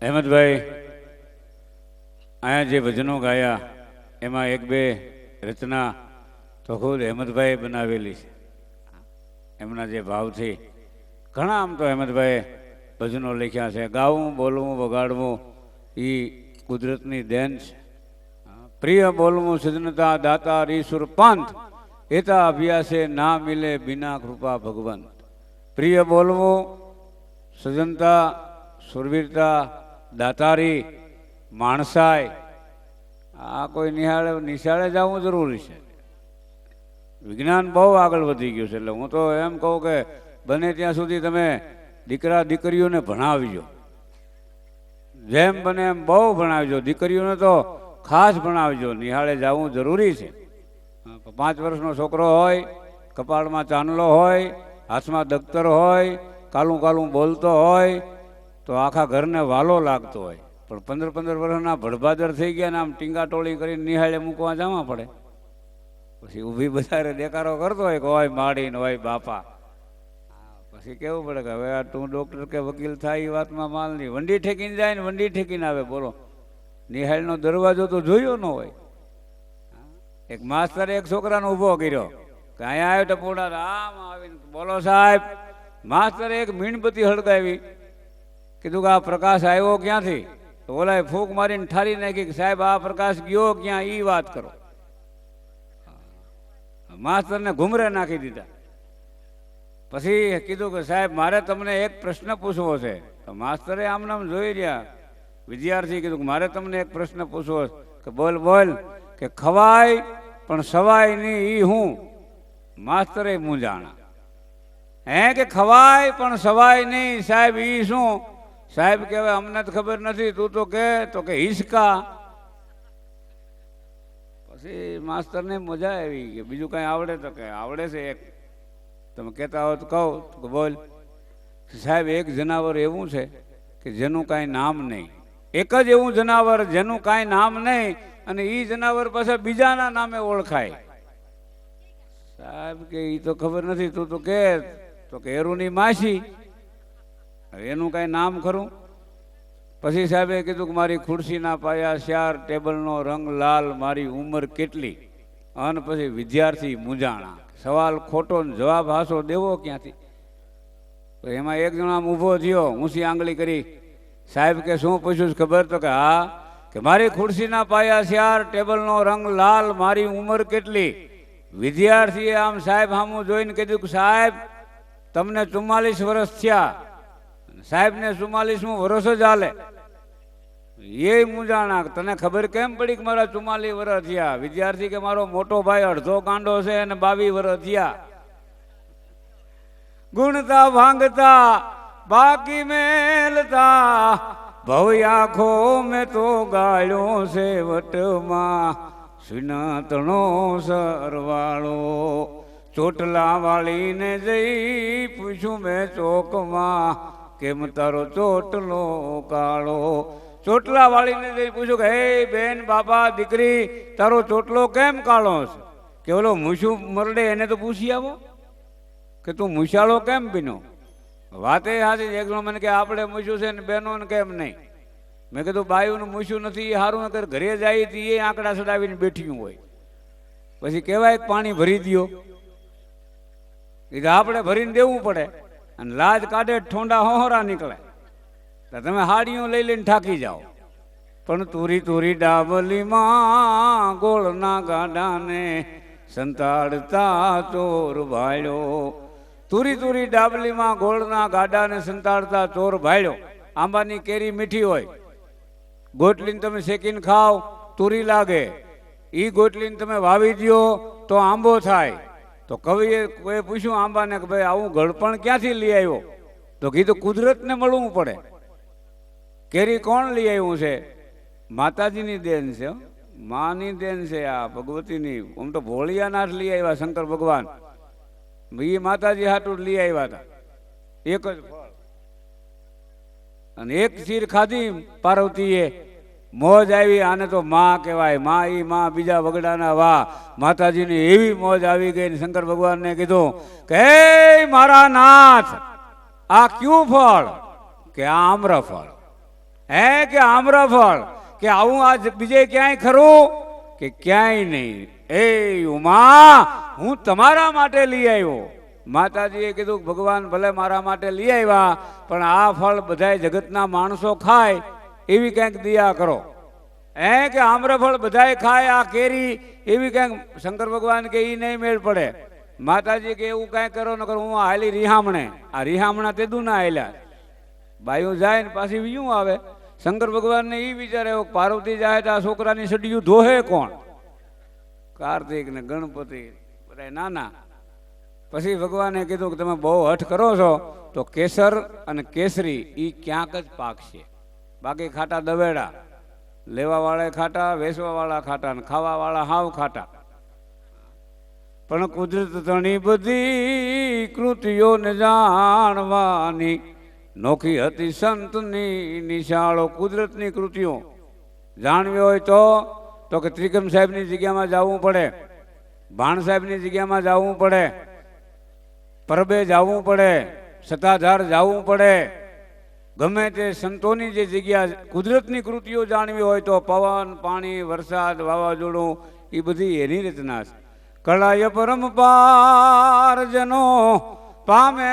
અહેમદભાઈ અહીંયા જે ભજનો ગાયા એમાં એક બે રચના તો ખુદ અહેમદભાઈ બનાવેલી છે. એમના જે ભાવથી ઘણા આમ તો અહેમદભાઈ ભજનો લખ્યા છે. ગાવું, બોલવું, વગાડવું એ કુદરતની દેન છે. પ્રિય બોલવું સજનતા દાતા ઈશ્વર પંથ એતા અભ્યાસે ના મિલે બિના કૃપા ભગવંત. પ્રિય બોલવું સજનતા, સુરવીરતા, દાતારી, માણસાઈ, આ કોઈ નિશાળે જવું જરૂરી છે. વિજ્ઞાન બહુ આગળ વધી ગયું છે. એટલે હું તો એમ કહું કે બને ત્યાં સુધી તમે દીકરા દીકરીઓને ભણાવજો, જેમ બને એમ બહુ ભણાવજો. દીકરીઓને તો ખાસ ભણાવજો. નિહાળે જવું જરૂરી છે. 5 વર્ષનો છોકરો હોય, કપાળમાં ચાંદલો હોય, હાથમાં દફતર હોય, કાલું કાલું બોલતો હોય તો આખા ઘરને વાલો લાગતો હોય. પણ 15-15 વર્ષના ભડભાદર થઈ ગયા ને આમ ટીંગા ટોળી કરીને નિહાળે મૂકવા જવા પડે. પછી ઊભી બજારે દેકારો કરતો હોય કે હોય માડીને હોય બાપા. પછી કેવું પડે કે હવે તું ડોક્ટર કે વકીલ થાય એ વાતમાં માલ નહીં. વંડી ઠેકીને જાય ને વંડી ઠેકીને આવે. બોલો, નિહાળનો દરવાજો તો જોયો ન હોય. એક માસ્તરે એક છોકરાને ઊભો કર્યો કે અહીંયા આવ્યો ટપોડા આમ આવીને બોલો સાહેબ. માસ્તરે એક મીણબત્તી હળગાવી. કીધું કે આ પ્રકાશ આવ્યો ક્યાંથી? તો ઓલાએ ફૂંક મારીને ઠારી નાખી કે સાહેબ આ પ્રકાશ ગયો ક્યાં એ વાત કરો. માસ્તરને ઘુમરે નાખી દીધા. પછી કીધું કે સાહેબ મારે તમને એક પ્રશ્ન પૂછવો છે. તો માસ્તરે આમ નામ જોઈ રહ્યા. વિદ્યાર્થી કીધું કે મારે તમને એક પ્રશ્ન પૂછવો છે. કે બોલ બોલ. કે ખવાય પણ સવાય નહીં ઈ હું? માસ્તરે મૂંઝાણા. હે કે ખવાય પણ સવાય નહીં સાહેબ ઈ શું? સાહેબ કે હવે અમને તો ખબર નથી, તું તો કે હિસકા. પછી માસ્તરને મજા આવી કે બીજું કઈ આવડે? તો કે આવડે છે એક, તમે કહેતા હો તો કહું. તો બોલ. સાહેબ એક જનાવર એવું છે કે જેનું કાંઈ નામ નહીં. એક જ એવું જનાવર જેનું કાંઈ નામ નહીં અને એ જનાવર પાછા બીજાના નામે ઓળખાય. સાહેબ કે એ તો ખબર નથી, તું તો કે એરુની માસી. એનું કાંઈ નામ ખરું? પછી સાહેબે કીધું કે મારી ખુરશીના પાયા 4, ટેબલનો રંગ લાલ, મારી ઉંમર કેટલી? અને પછી વિદ્યાર્થી મૂંઝાણા. સવાલ ખોટો ને જવાબ હાસો દેવો ક્યાંથી? તો એમાં એક જણો આમ ઊભો થયો, ઊંચી આંગળી કરી. સાહેબ કે શું પૂછ્યું ખબર? તો કે હા, કે મારી ખુરશીના પાયા 4, ટેબલનો રંગ લાલ, મારી ઉંમર કેટલી? વિદ્યાર્થીએ આમ સાહેબ સામું જોઈને કીધું કે સાહેબ તમને 44 વર્ષ થયા. સાહેબને 44મું વર્ષ જ હાલે. એ મૂંઝાણા. તને ખબર કેમ પડી કે મારા 44 વર્ષ થયા? વિદ્યાર્થી કે મારો મોટો ભાઈ અડધો ગાંડો છે અને 22 વર્ષ થયા. ગુણતા ભાંગતા બાકી મેલતા ભવ આંખો મેં તો ગાળ્યો છે વટમાં સુનાતણો સરવાળો. ચોટલા વાળીને જઈ પૂછ્યું મેં ચોકમાં કેમ તારો ચોટલો કાળો? ચોટલા વાળીને જઈ પૂછ્યું કે હે બેન, બાપા, દીકરી, તારો ચોટલો કેમ કાળો છે? કે ઓલો મૂછું મરડે એને તો પૂછી આવો કે તું મૂછાળો કેમ પીનો? વાતે હાથી. એક જણો મને કે આપણે મૂછું છે ને બેનો ને કેમ નહીં? મેં કીધું બાયુનું મૂછું નથી એ સારું નકર ઘરે જાય તો એ આંકડા ચડાવીને બેઠ્યું હોય. પછી કહેવાય પાણી ભરી દો. એ તો આપણે ભરીને દેવું પડે અને લાજ કાઢે ઠોંડા હોહરા નીકળે તો તમે હાડીઓ લઈ લઈને થાકી જાઓ. પણ તુરી તુરી ડાબલીમાં ગોળના ગાડાને સંતાડતા ચોર ભાળ્યો. તુરી તુરી ડાબલીમાં ગોળના ગાડાને સંતાડતા ચોર ભાળ્યો. આંબાની કેરી મીઠી હોય, ગોટલીને તમે શેકીને ખાઓ તુરી લાગે. એ ગોટલીને તમે વાવી દો તો આંબો થાય. તો કવિએ કોઈ પૂછ્યું આંબાને કે ભાઈ આવું ગળપણ ક્યાંથી લઈ આવ્યો? તો કીધું કુદરતને મળવું પડે. કેરી કોણ લઈ આવ્યું છે? માતાજીની દેન છે, માની દેન છે, આ ભગવતીની. આમ તો ભોળિયાનાથ લઈ આવ્યા શંકર ભગવાન. એ માતાજી હાટું લઈ આવ્યા હતા. એક જ ફળ અને એક ચીર ખાધી પાર્વતીએ મોજ આવી. આને તો માં કહેવાય. માં ઈ માં બીજા વગડાના વાહ. માતાજીની એવી મોજ આવી ગઈ ને શંકર ભગવાનને કીધું કે હે મારા નાથ, આ ક્યું ફળ? કે આ આમ્રફળ. હે કે આમ્રફળ? કે આવું આ બીજે ક્યાંય ખરું? કે ક્યાંય નહીં. એ ઉમા, હું તમારા માટે લઈ આવ્યો. માતાજીએ કીધું ભગવાન ભલે મારા માટે લઈ આવ્યા, પણ આ ફળ બધાય જગતના માણસો ખાય એવી કંઈક દયા કરો. હે કે આમ્રફળ બધાય ખાય, આ કેરી એવી કંઈક. શંકર ભગવાન કે ઈ નહીં મેળ પડે. માતાજી કે એવું કાંઈ કરો ન કરો, હું હાલી રિહામણે. આ રિહામણા તેદું ના હાલ્યા. બાયું જાય ને પાછી વિયું આવે. શંકર ભગવાનને ઈ વિચારે પાર્વતી જાય તો આ છોકરાની સડિયું ધોહે કોણ? કાર્તિક ને ગણપતિ બધા નાના. પછી ભગવાને કીધું કે તમે બહુ હઠ કરો છો તો કેસર અને કેસરી ઈ ક્યાંક જ પાકશે, બાકી ખાટા દવેડા. લેવા વાળા ખાટા, વેચવા વાળા ખાટા ને ખાવા વાળા હાવ ખાટા. પણ કુદરત ઘણી બધી કૃતિઓને જાણવાની નોખી હતી સંતની નિશાળો. કુદરતની કૃતિઓ જાણવી હોય તો કે ત્રિકમ સાહેબની જગ્યામાં જવું પડે, ભાણ સાહેબની જગ્યામાં જવું પડે, પરબે જવું પડે, સત્તાધાર જવું પડે. ગમે તે સંતોની જે જગ્યા કુદરતની કૃતિઓ જાણવી હોય તો પવન, પાણી, વરસાદ, વાવાઝોડું એ બધી એની રચના છે. કળાય પરમપાર જનો પામે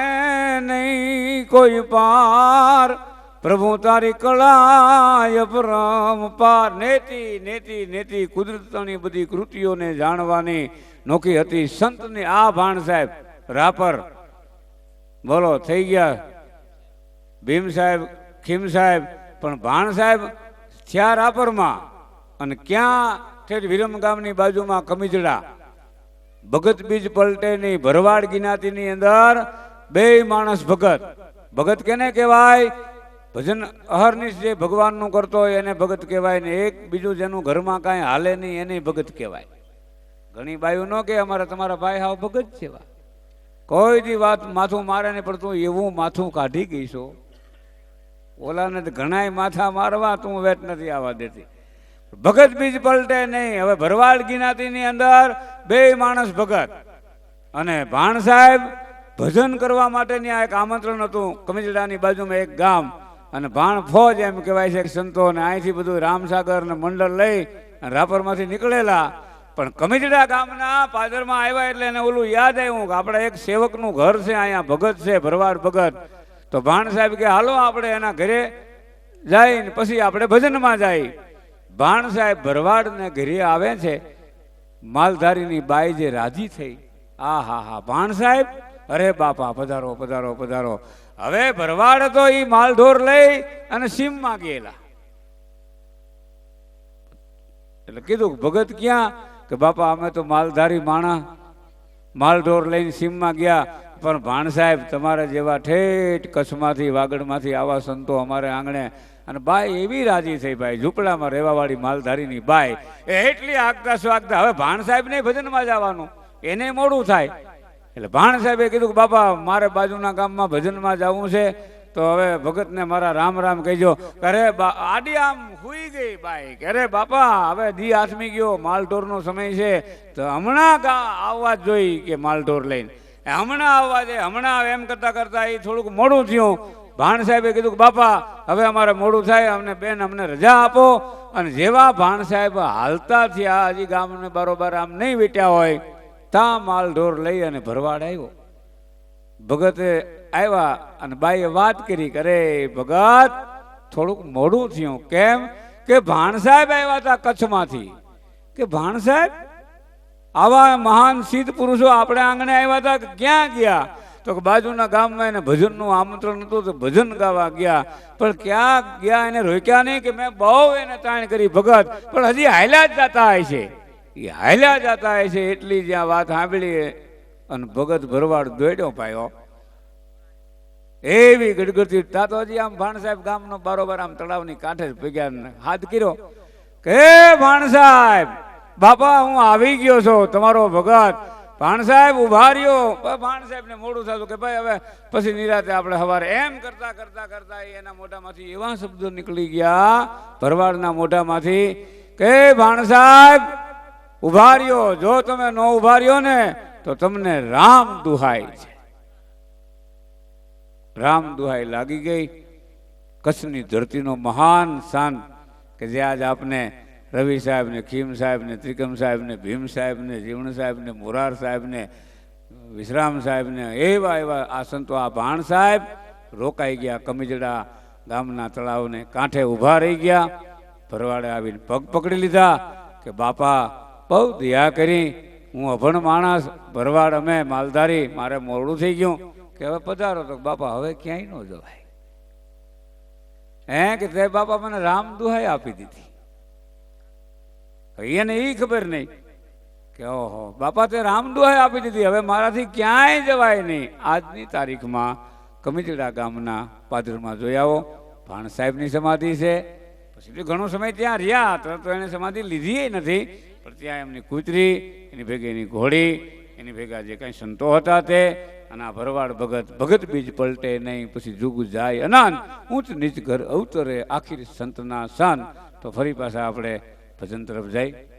નહીં કોઈ પાર, પ્રભુ તારી કળાય પરમપાર. નેતિ નેતિ નેતિ કુદરતની બધી કૃતિઓને જાણવાની નોખી હતી સંતની. આ ભાણ સાહેબ રાપર બોલો થઈ ગયા ભીમ સાહેબ, ખીમ સાહેબ, પણ ભાણ સાહેબ થયા રાપરમાં. અને ક્યાં ઠેઠ વિરમ ગામની બાજુમાં કમિજડા. ભગત બીજ પલટે નહીં. ભરવાડ ગિનાતીની અંદર બે માણસ ભગત. ભગત કેને કહેવાય? ભજન અહર્નિશ જે ભગવાનનું કરતો હોય એને ભગત કહેવાય ને એક બીજું જેનું ઘરમાં કાંઈ હાલે નહીં એને ભગત કહેવાય. ઘણી બાયું ન કે અમારા તમારા ભાઈ હાવ ભગત છે. કોઈ દી વાત માથું મારે નહીં પડતું એવું માથું કાઢી ગઈશો. ઓલાને ઘણાય માથા મારવા તું વેટ નથી આવવા દેતી. ભગત બીજ પલટે નહીં. હવે ભરવાડ ગિનાતીની અંદર બે માણસ ભગત અને ભાણ સાહેબ ભજન કરવા માટેની આ એક આમંત્રણ હતું. કમિજડાની બાજુમાં એક ગામ અને ભાણ ફોજ એમ કહેવાય છે સંતો ને અહીંથી બધું રામસાગર ને મંડળ લઈ રાપરમાંથી નીકળેલા. પણ કમિજડા ગામના પાદરમાં આવ્યા એટલે એને ઓલું યાદ આવ્યું કે આપણે એક સેવકનું ઘર છે અહીંયા ભગત છે, ભરવાડ ભગત. તો ભાણ સાહેબ કે હાલો આપણે એના ઘરે જઈને પછી આપણે ભજનમાં જાય. ભાણ સાહેબ ભરવાડને ઘરે આવે છે. માલધારીની બાઈ જે રાજી થઈ. આ હા હા ભાણ સાહેબ, અરે બાપા પધારો પધારો પધારો. હવે ભરવાડ તો ઈ માલઢોર લઈ અને સીમમાં ગયેલા. એટલે કીધું ભગત ક્યાં? કે બાપા અમે તો માલધારી માણા માલઢોર લઈને સીમમાં ગયા. પણ ભાણ સાહેબ તમારા જેવા ઠેઠ કચ્છમાંથી વાગડમાંથી આવા સંતો અમારે આંગણે. અને બાઈ એવી રાજી થઈ. ભાઈ ઝૂંપડામાં રહેવાવાળી માલધારીની બાઈ એટલી આગતા સ્વાગતા. હવે ભાણ સાહેબ ને ભજનમાં જવાનું એને મોડું થાય એટલે ભાણ સાહેબે કીધું કે બાપા મારે બાજુના ગામમાં ભજનમાં જવું છે તો હવે ભગતને મારા રામ રામ કહેજો. અરે આડી આમ હુઈ ગઈ બાઈ. અરે બાપા હવે દી આથમી ગયો, માલઢોરનો સમય છે તો હમણાં આવવા જ જોઈ કે માલઢોર લઈને હમણાં આવવા દે હમણાં. એમ કરતા કરતા એ થોડુંક મોડું થયું. ભાણ સાહેબે કીધું કે બાપા હવે અમારે મોડું થાય, અમને બેન અમને રજા આપો. અને જેવા ભાણ સાહેબ હાલતા થયા, હજી ગામને બરોબર આમ નહીં વીટ્યા હોય, તા માલઢોર લઈ અને ભરવાડ આવ્યો. ભગતે આવ્યા અને બાઈએ વાત કરી કે અરે ભગત થોડુંક મોડું થયું. કેમ? કે ભાણ સાહેબ આવ્યા હતા કચ્છમાંથી. કે ભાણ સાહેબ આવા મહાન સિદ્ધ પુરુષો આપણે આંગણે આવ્યા હતા, ક્યાં ગયા? તો કે બાજુના ગામમાં એને ભજનનું આમંત્રણ હતું તો ભજન ગાવા ગયા. પણ ક્યાં ગયા એને રોક્યા નહીં. કે મેં બહુ એને તાણ કરી ભગત, પણ હજી હાલ્યા જ જતા હોય છે. એ હાલ્યા જતા હોય છે એટલી જ્યાં વાત સાંભળી અને ભગત ભરવાડ દોડ્યો પાયો. એવી ગડગડતી તા તો હજી આમ ભાણ સાહેબ ગામનો બારોબાર આમ તળાવની કાંઠે જ ભેગ્યા હાથ કર્યો કે ભાણ સાહેબ બાપા હું આવી ગયો છું તમારો ભગત. ભાણ સાહેબ ઉભા રહ્યો. ભાણ સાહેબ ને મોડું થતું કે ભાઈ હવે પછી નિરાતે આપણે સવારે એમ કરતા કરતા કરતા એના મોઢામાંથી એવા શબ્દો નીકળી ગયા ભરવાડના મોઢામાંથી કે ભાણ સાહેબ ઉભા રહ્યો, જો તમે ન ઉભા રહ્યો ને તો તમને રામ દુહાઈ છે. રામ દુહાઈ લાગી ગઈ. કચ્છની ધરતીનો મહાન સંત કે જે આજ આપને રવિ સાહેબ ને ખીમ સાહેબ ને ત્રિકમ સાહેબ ને ભીમ સાહેબ ને જીવણ સાહેબ ને મોરાર સાહેબ ને વિશ્રામ સાહેબ ને એવા એવા આ સંતો, આ ભાણ સાહેબ રોકાઈ ગયા. કમિજડા ગામના તળાવને કાંઠે ઊભા રહી ગયા. ભરવાડે આવીને પગ પકડી લીધા કે બાપા બહુ દયા કરી, હું અભણ માણસ, ભરવાડ અમે માલધારી, મારે મોડું થઈ ગયું કે હવે પધારો. તો બાપા હવે ક્યાંય ન જવાય. કે તે બાપા મને રામ દુહાઈ આપી દીધી. એને એ ખબર નહીં કે ઓહો બાપા તે રામ દુહાઈ આપી દીધી, હવે મારાથી ક્યાંય જવાય નહીં. આજની તારીખમાં કમિજડા ગામના પાદરમાં જોઈ આવો, ભાણ સાહેબની સમાધિ છે. પછી ઘણો સમય ત્યાં રહ્યા તો એને સમાધિ લીધી નથી, પણ ત્યાં એમની કૂતરી, એની ભેગી એની ઘોડી, એની ભેગા જે કાંઈ સંતો હતા તે, અને આ ભરવાડ ભગત, ભગત બીજ પલટે નહીં, પછી જુગ જાય અનંત, ઊંચ નીચ ઘર અવતરે, આખીર સંતના સંત. તો ફરી પાછા આપણે ભજન તરફ જાય.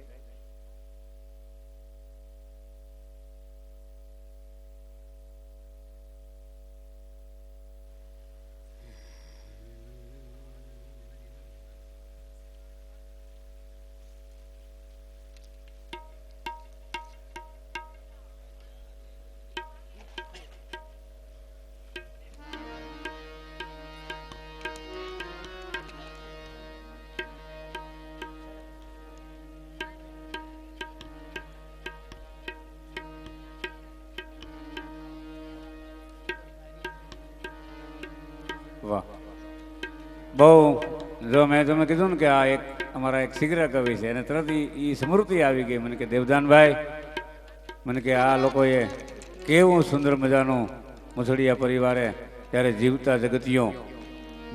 વાહ, બહુ. જો મેં તમને કીધું ને કે આ એક અમારા એક શીઘ્ર કવિ છે, અને તરત એ સ્મૃતિ આવી ગઈ મને કે દેવદાનભાઈ, મને કે આ લોકોએ કેવું સુંદર મજાનું મુસળિયા પરિવારે ત્યારે જીવતા જગતીઓ,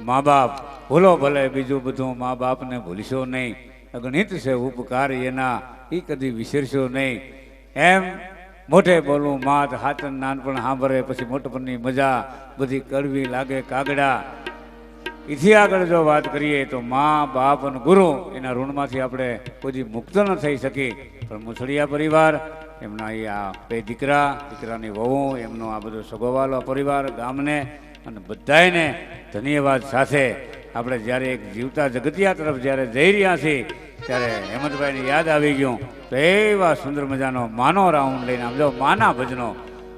મા બાપ ભૂલો ભલે બીજું બધું, મા બાપને ભૂલશો નહીં, અગણિત છે ઉપકાર એના, એ કદી વિસરશો નહીં. એમ મોઢે બોલું માત હાચન નાનપણ સાંભળે, પછી મોટપણની મજા બધી કડવી લાગે કાગડા. એથી આગળ જો વાત કરીએ તો મા બાપ અને ગુરુ એના ઋણમાંથી આપણે કોઈ મુક્ત ન થઈ શકી. પણ મુસળિયા પરિવાર, એમના એ આ બે દીકરા, દીકરાની વહુ, એમનો આ બધો સગોવાલો પરિવાર, ગામને અને બધાને ધન્યવાદ સાથે આપણે જ્યારે એક જીવતા જગતિયા તરફ જ્યારે જઈ રહ્યા છીએ ત્યારે હેમંતભાઈને યાદ આવી ગયું. તો એવા સુંદર મજાનો માનો રાઉન્ડ લઈને આમ જો માના ભજનો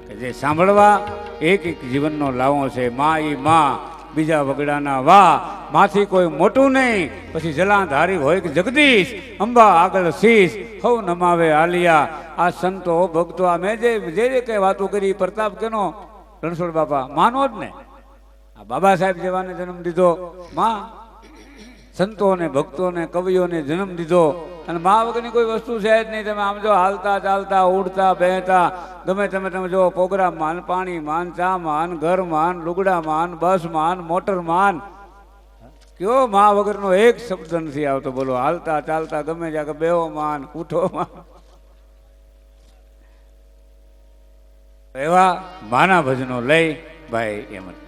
કે જે સાંભળવા એક એક જીવનનો લાવો છે. મા ઈ મા બીજા વગડાના વાહ, માથી કોઈ મોટું નહીં, પછી જલાધારી હોય કે જગદીશ, અંબા આગળ શીશ, હવ નમાવે આલિયા. આ સંતો ભક્તો આ મેં જે કઈ વાતો કરી, પ્રતાપ કેનો રણછોડ બાપા માનો જ ને. આ બાબા સાહેબ જેવાને જન્મ દીધો, માં સંતોને ભક્તોને કવિઓને જન્મ દીધો, અને મા વગરની કોઈ વસ્તુ છે જ નહીં. તમે આમ જો હાલતા ચાલતા ઉડતા બેહતા ગમે તમે જો પ્રોગ્રામ માન, પાણી માન, ચા માન, ઘર માન, લુગડા માન, બસ માન, મોટર માન, કયો મા વગરનો એક શબ્દ નથી આવતો. બોલો, હાલતા ચાલતા ગમે જ્યાં બેહો માન, ઉઠો માન. એવા માના ભજનો લઈ ભાઈ એમ જ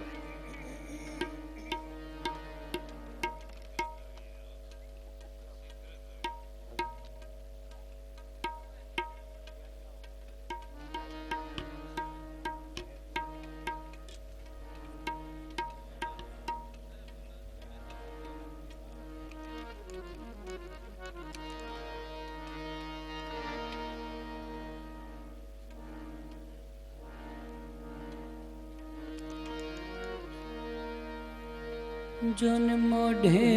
જન મોઢે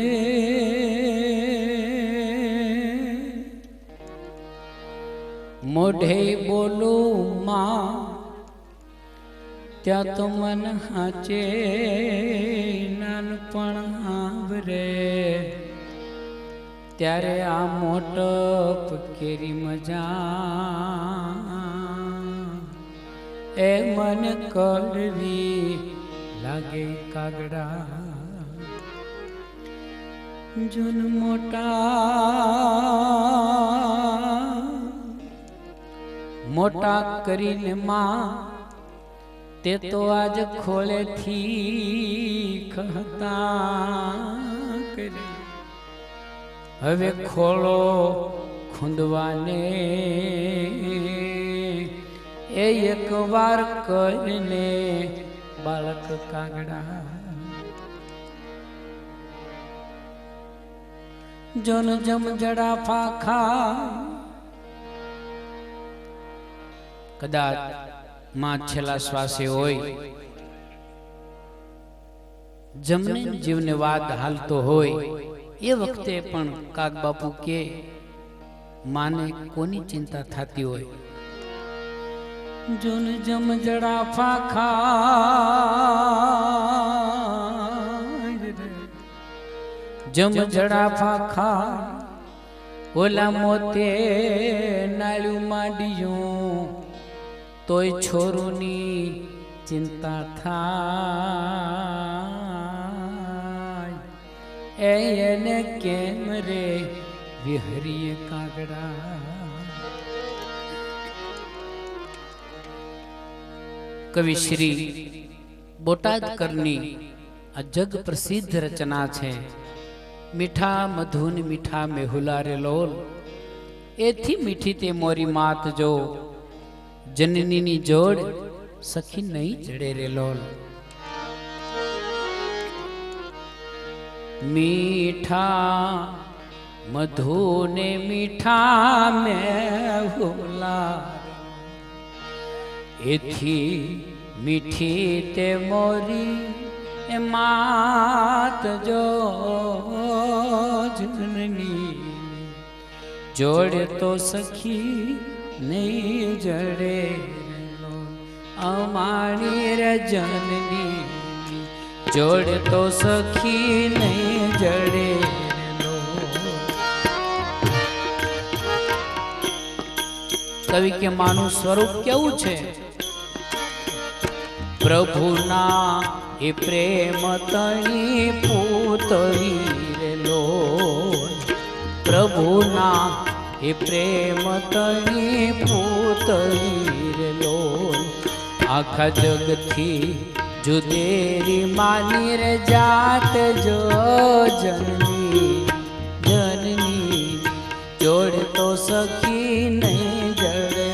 મોઢે બોલું માં, ત્યાં તો મન હાચે નાનપણ હાંભરે, ત્યારે આ મોટપ કેરી મજા એ મન કડવી લાગે કાગડા. જન મોટા મોટા કરીને માં તે તો આજ ખોળેથી ખહતા કરે હવે ખોળો ખૂંદવાને એ એક વાર કરીને બાળક કાગડા જોન જમ જડા ફાખા કદાચ માં છેલ્લા શ્વાસે હોય જમને જીવને વાત હાલતો હોય એ વખતે પણ કાગ બાપુ કે માને કોની ચિંતા થતી હોય જોન જમ જડા ફાખા જમ જડા ફાખા ઓલા મોતે નાળ્યું માંડ્યું તોય છોરુની ચિંતા થાય એને કેમ રે વિહરીએ કાગડા કવિ શ્રી બોટાદકરની આ જગ પ્રસિદ્ધ રચના છે મીઠા મધુન મીઠા મેહુલા રે લોલ એથી મીઠી તે મોરી માત જો જનનીની જોડ સખી નહીં જડે રે લોલ મીઠા મધુને મીઠા મેહુલા એથી મીઠી તે મોરી એ માત જો જનની જોડે તો સખી નહીં જડે અમારી રે જનની જોડે તો સખી નહીં જડે કવિ કે માનું સ્વરૂપ કેવું છે પ્રભુના એ પ્રેમ તણી પૂતળી રે લોલ પ્રભુના એ પ્રેમ તણી પૂતળી રે લોલ આખા જગથી જુદેરી માની રે જાત જો જનની જનની જોડ તો સખી નહીં જડે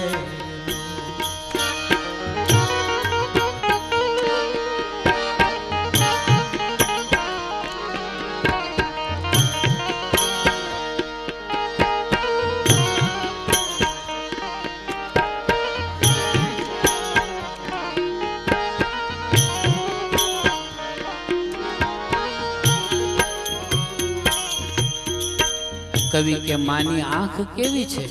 કવિ કે માની આંખ કેવી છે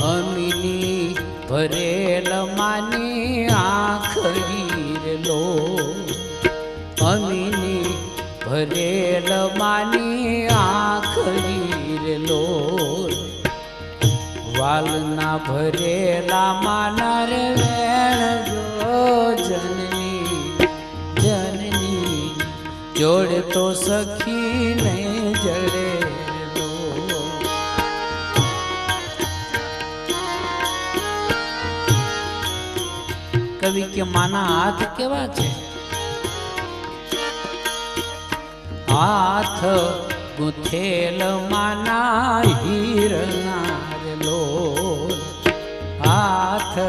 અમીની ભરેલ માની આંખ રે લો અમીની ભરેલ માની આંખ રે લો વાલના ભરેલા માના રે વેણ જો જનની જનની જોડ તો સખી નહીં જડે કવિ કે માના હાથ કેવા છે હાથ ગુથેલ માના હીરના રે લોલ હાથ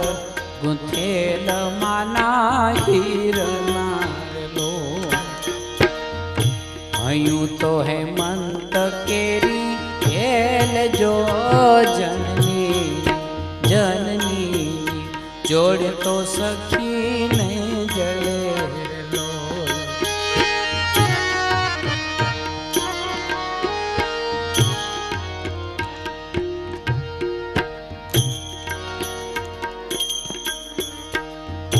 ગુથેલ માના હીરના રે લોલ હયું તો હેમંત કેરી ખેલ જો જનની જનની જોડ તો સખી નહીં જડે લોલ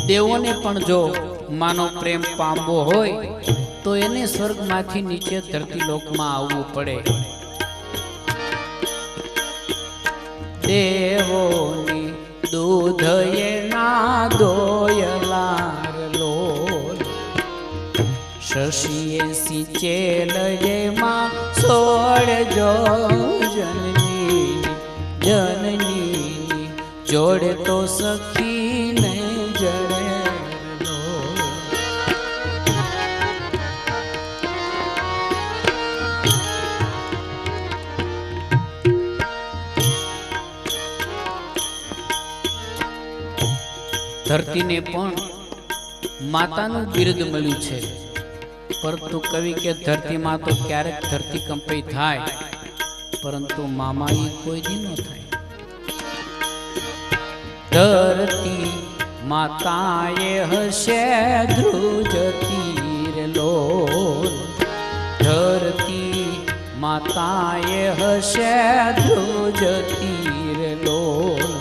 દેવોને પણ જો માનો પ્રેમ પામવો હોય તો એને સ્વર્ગમાંથી નીચે ધરતી લોકમાં આવવું પડે દેવોની દૂધ એના દોયલાર લોલ શશીએ સિંચેલ એમાં સોળ જો જનની જનની જોડે તો સખી ને જડે લો. ધરતીને પણ માતાનું બિરુદ મળ્યું છે, પરંતુ કવિ કે ધરતીમાં તો ક્યારેક ધરતી કંપાઈ થાય, પરંતુ મામાઈ કોઈ દી ન થાય. ધરતી માતાએ હશે ધ્રુજ તીર લોલ. ધરતી માતાએ હશે ધ્રુજ તીર લોલ.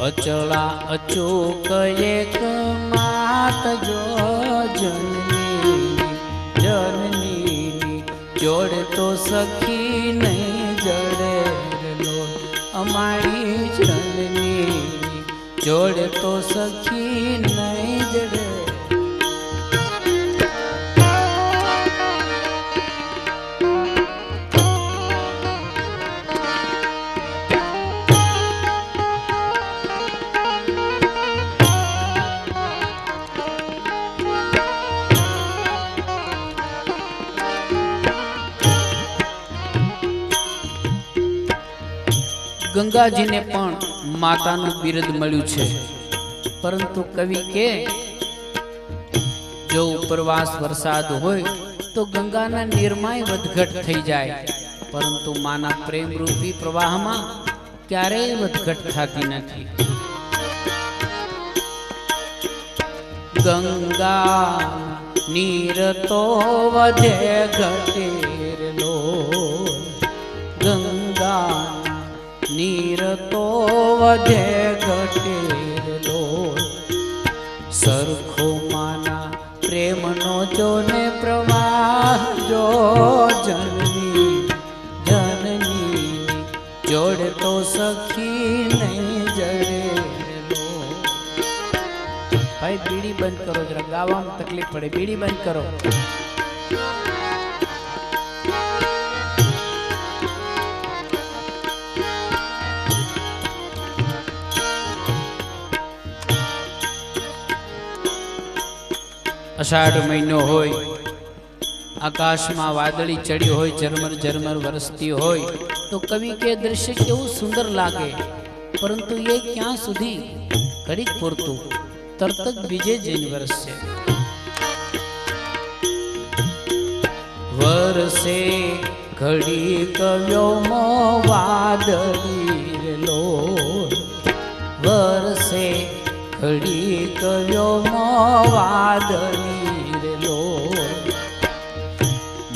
અચળા અચૂક એક માત જો જનની જનની જોડ તો સખી નહીં જડે લો. અમારી જનની જોડ તો સખી નહીં જડે. ગંગાજીને પણ માતાનું બિરુદ મળ્યું છે, પરંતુ કવિ કે જો ઉપરવાસ વરસાદ હોય તો ગંગાના નીરમાંય વધઘટ થઈ જાય, પરંતુ માના પ્રેમ રૂપી પ્રવાહમાં ક્યારેય વધઘટ થતી નથી. ગંગા નીર તો વધે ઘટેર લો. ગંગા નીર તો વધે ઘટેર લો. સરખો માના પ્રેમનો જોને પ્રવાહ જો જનની જનની જોડ તો સખી નહીં જડે લો. ભાઈ બીડી બંધ કરો, જરા ગાવામાં તકલીફ પડે, બીડી બંધ કરો. અષાઢ મહિનો હોય, આકાશમાં વાદળી ચડ્યું હોય, ઝરમર ઝરમર વરસતી હોય, તો કવિ કે દ્રશ્ય કેવું સુંદર લાગે, પરંતુ એ ક્યાં સુધી? ઘડીક પૂરતું, તરત જ બીજે જઈને વરસશે. વરસે ઘડી કવ્યોમો વાદળી લો. વરસે ઘડી કવ્યોમો વાદળી લો.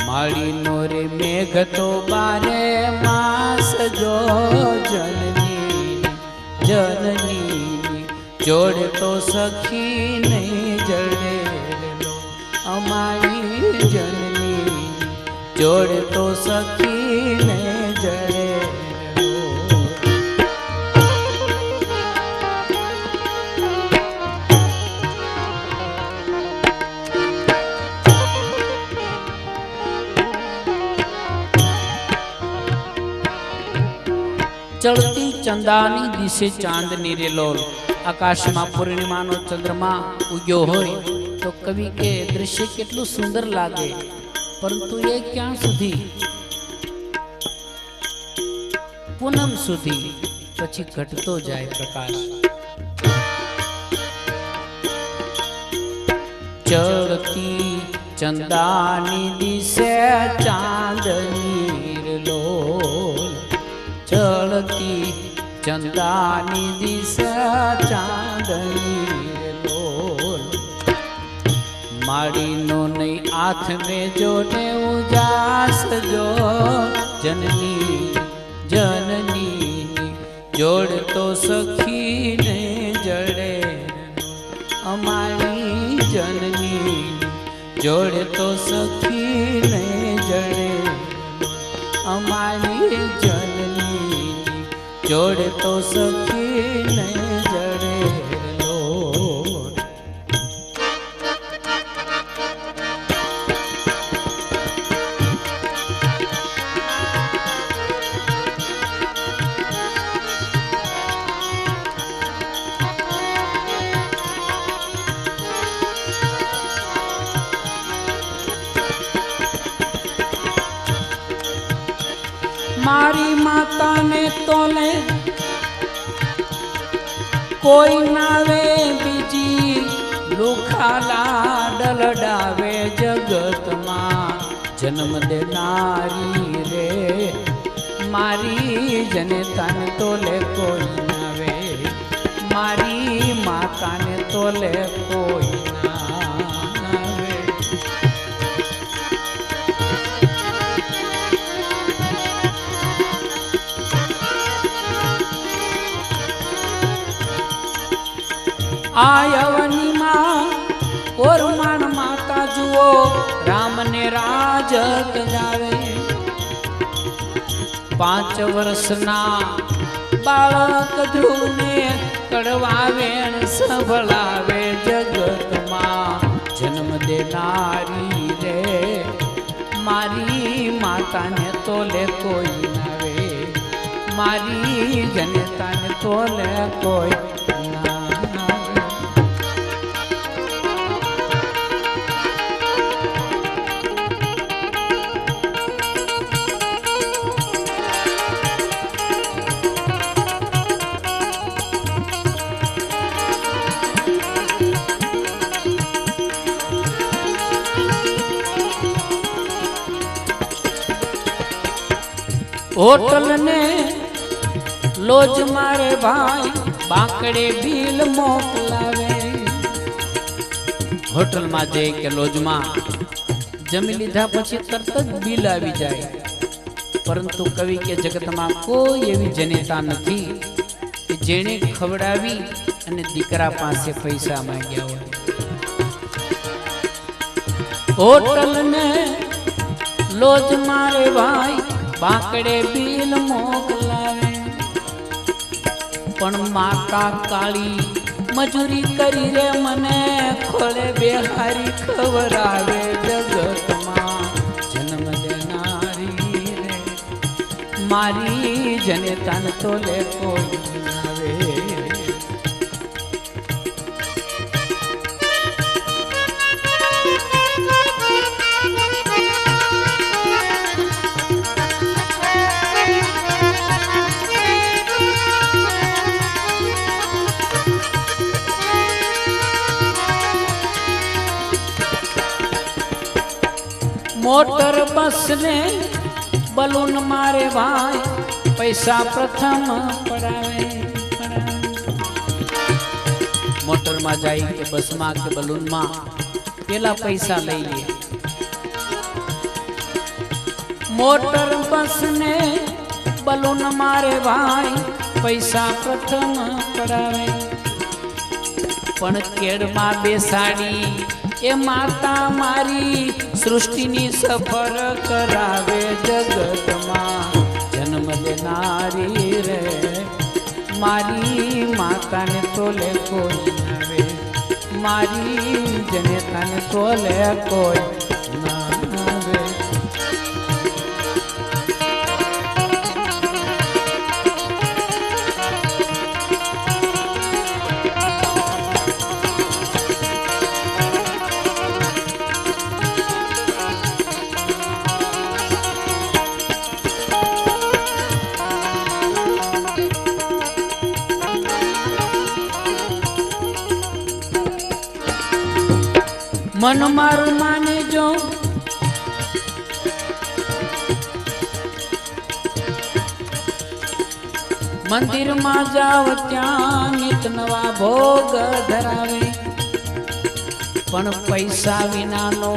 માળીનો રે મેઘ તો બારે માસ જો જનની જનની જોડ તો સખી નહીં જડે લો. અમારી જનની જોડ તો સખી નહીં જડે. ચડતી ચંદાની દિશે ચાંદની રે લોલ. આકાશમાં પૂર્ણિમાનો ચંદ્રમા ઉગ્યો હોય તો કવિ કે દ્રશ્ય કેટલું સુંદર લાગે, પરંતુ એ ક્યાં સુધી? પૂનમ સુધી, પછી ઘટતો જાય પ્રકાશ. ચડતી ચંદાની દિશે ચાંદની રે લોલ. ચડતી ચંદાની દિશા ચાંદની લોલ. માડીનો નહીં હાથ મેં જોને ઉજાસ જો જનની જનની જોડ તો સખી ને જડે. અમારી જનની જોડ તો સખી ને જડે. અમારી જનની જોડ તો સખી ને જડે લો. મારી માતાને તોલે કોઈ નાવે બીજી લુખાલા ડલડાવે જગતમાં જન્મ દેનારી રે મારી જનતાને તોલે કોઈ નાવે મારી માતાને તોલે કોઈ નાવે આયવની માં ઓરમાન માતા જુઓ રામને રાજ જાવે 5 વર્ષના બાળક ધ્રુવને કડવાવેણ સંભળાવે જગતમાં જન્મ દેનારી રે મારી માતાને તોલે કોઈ નાવે મારી જનતાને તોલે કોઈ होटल ने लोज मारे भाई बाकड़े बिल मोकलावे होटल में जई के लोज में जमी लीधा पछी तरत ज बिल आवी जाए परंतु कवि के जगत में कोई एवी जनेता नहीं कि जेने खवड़ावी अने दीकरा पासे पैसा मांग्या हो होटल ने लोज मारे भाई बाकड़े बिल मोकलावे पण माता काली मजूरी करी रे मने खोले बेहारी खवरावे जगत मां जन्म देनारी रे मारी जनेतान तोले कोई नावे मोटर बस ने बलून मारे भाई पैसा प्रथम पड़ावे मोटर में जाई के बस में के बलून में पेला पैसा लई ले मोटर बस ने बलून मारे भाई पैसा प्रथम पड़ावे पण केड़ में बेसाड़ी ए माता मारी सृष्टिनी सफर करावे जगत मां जन्म देनारी रे मारी माता ने तोले कोई नावे मारी जनेता ने तोले कोई नावे मन मारू माने जो मंदिर में जाओ त्या नित नवा भोग धरावे पण पैसा विना नो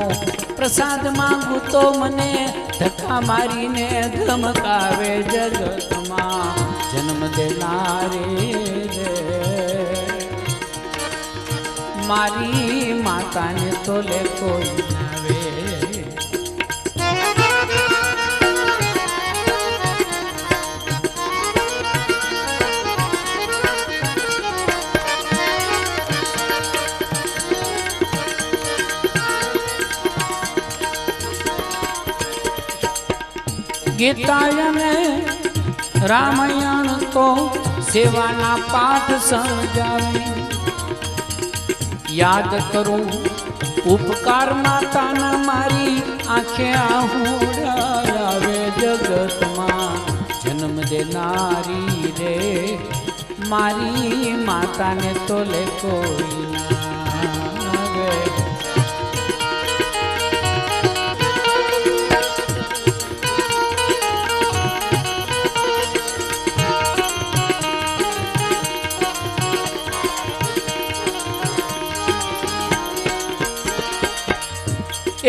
प्रसाद मांगू तो मने धक्का मारी ने धमकावे जगत मां जन्म देनारे रे मारी माता ने तोले कोई नावे गीतायन रामायण तो सेवाना पाठ समझावे याद करूं उपकार माता न मारी आंखें आहुड़ावे जगत मां દેનારી રે મારી માતાને તોલે કોઈ ના આવે.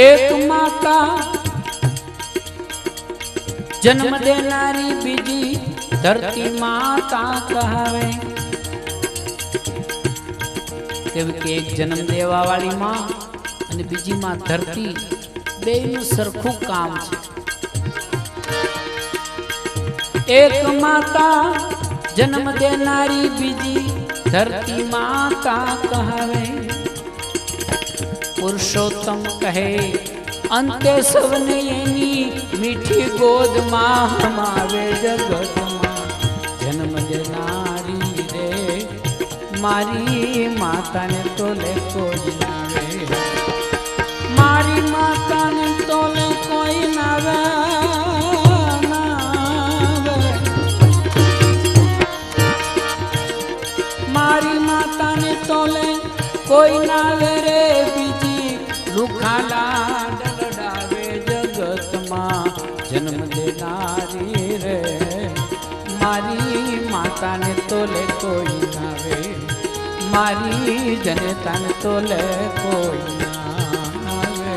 એક માતા જન્મ દેનારી બીજી ધરતી માતા કહાવે. કેમ કે એક જન્મ દેવા વાળી માં અને બીજી માં ધરતી બેયનું સરખું કામ છે. એક માતા જન્મ દેનારી બીજી ધરતી માતા કહાવે. પુરુષોત્તમ કહે અંતે સૌને એની મીઠી ગોદમાં હમાવે. જગતમાં જન્મ દેનારી રે મારી માતાને તોલે કોઈ નાવે. મારી માતાને તોલે કોઈ નાવે. મારી માતાને તોલે કોઈ નાવે રે બીજી લુખાલા ડગડાવે. જગતમાં જન્મ દેનારી રે મારી માતાને તોલે કોઈ નાવે. મારી જનતાને તોલે કોઈ નાવે.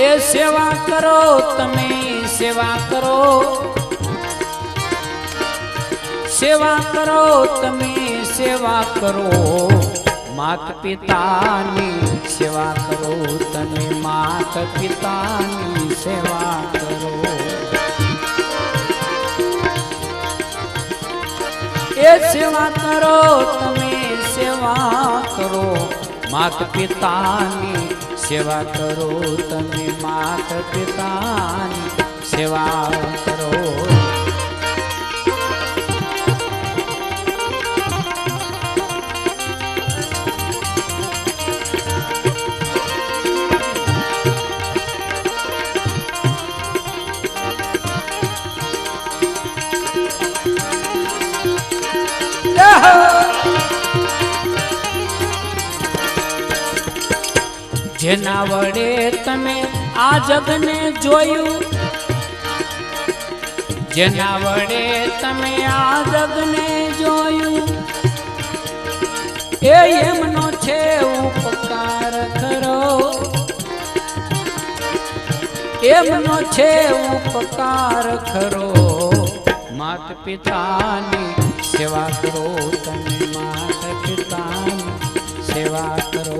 એ સેવા કરો તમે સેવા કરો. સેવા કરો તમે સેવા કરો. માત પિતાની સેવા કરો તમે માત પિતાની સેવા કરો. એ સેવા કરો તમે સેવા કરો. માત પિતાની સેવા કરો તમે માત પિતાની સેવા કરો. જેના વડે તમે આ જગને જોયું. જેના વડે તમે આ જગને જોયું. એ એમનો છે ઉપકાર ખરો. એમનો છે ઉપકાર ખરો. માત પિતાની સેવા કરો તમે માત પિતાની સેવા કરો.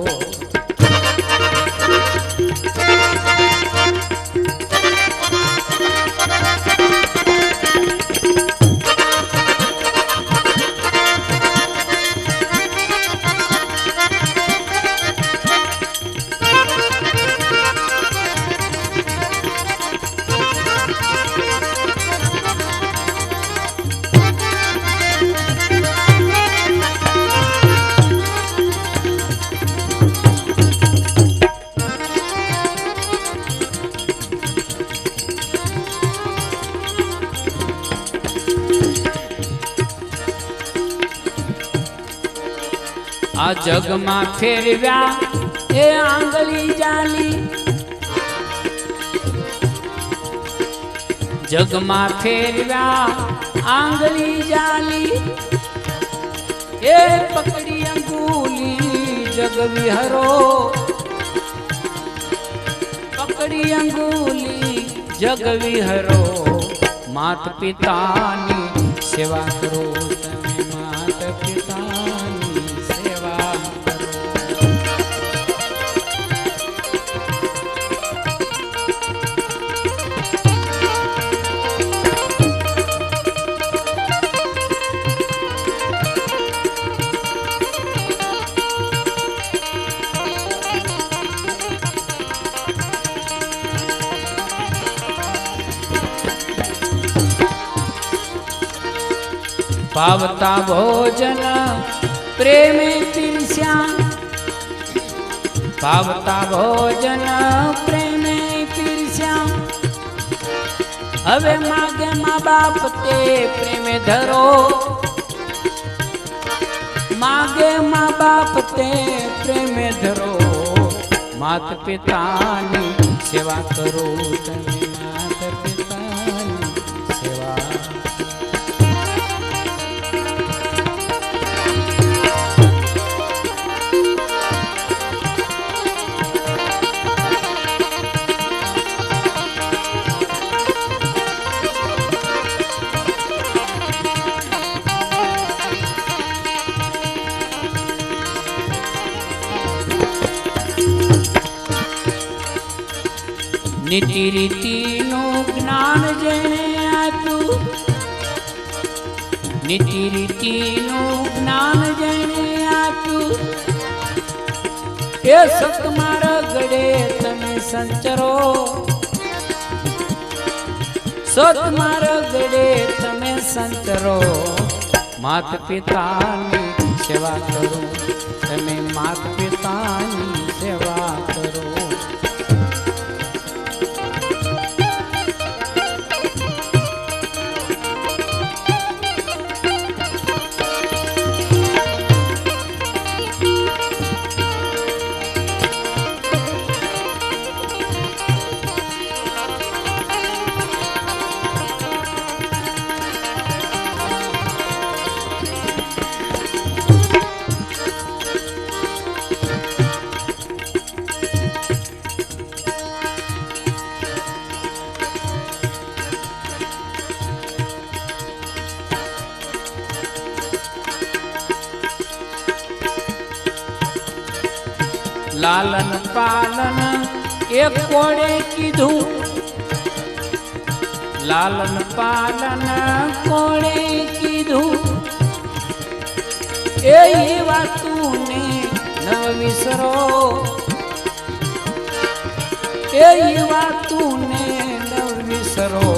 આ જગમાં ફેરવ્યા એ આંગળી જાલી. જગમાં ફેરવ્યા આંગળી જાલી. એ પકડી અંગુલી જગ વિહરો. પકડી અંગુલી જગ વિહરો. માત પિતાની સેવા કરો તમે માત પિતાની સેવા કરો. ભાવતા ભોજન પ્રેમે પીરસ્યા, ભાવતા ભોજન પ્રેમે પીરસ્યા, હવે માગે મા બાપ તે પ્રેમે ધરો, માગે મા બાપ તે પ્રેમે ધરો, માત પિતાની સેવા કરો તમે, માત પિતાની સેવા. નીતિ રીતિનું જ્ઞાન જેણે આપ્યું, નીતિ રીતિનું જ્ઞાન જેણે આપ્યું, એ સતમાં રગડે તમે સંચરો, સતમાં રગડે તમે સંચરો, માત પિતાની સેવા કરો તમે, માત પિતાની સેવા કરો. લાલન પાલન એક કોડે કીધું, લાલન પાલન કોડે કીધું, એ વાતુને નવ વિસરો, એ વાતુને નવ વિસરો,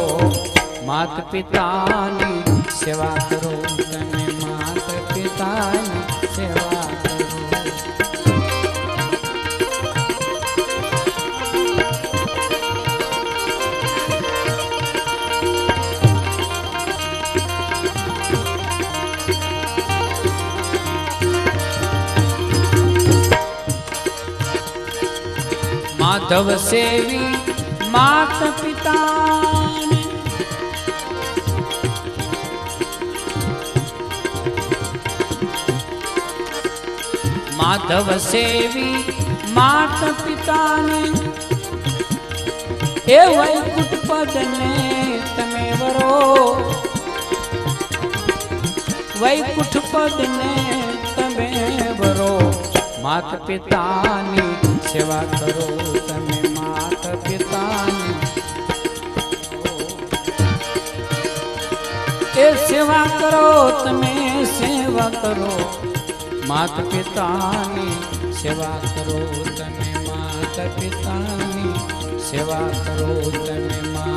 માત પિતાની સેવા કરો તમે, માત પિતાની સેવા કરો. માધવ સેવી માત પિતાને, માધવ સેવી માત પિતાને, એ વૈકુંઠ પદને તમે વરો, વૈકુંઠ પદને તમે વરો, માત પિતાની સેવા કરો તમે, માત પિતાની એ સેવા કરો તમે, સેવા કરો, માત પિતાની સેવા કરો તમે, માત પિતાની સેવા કરો તમે.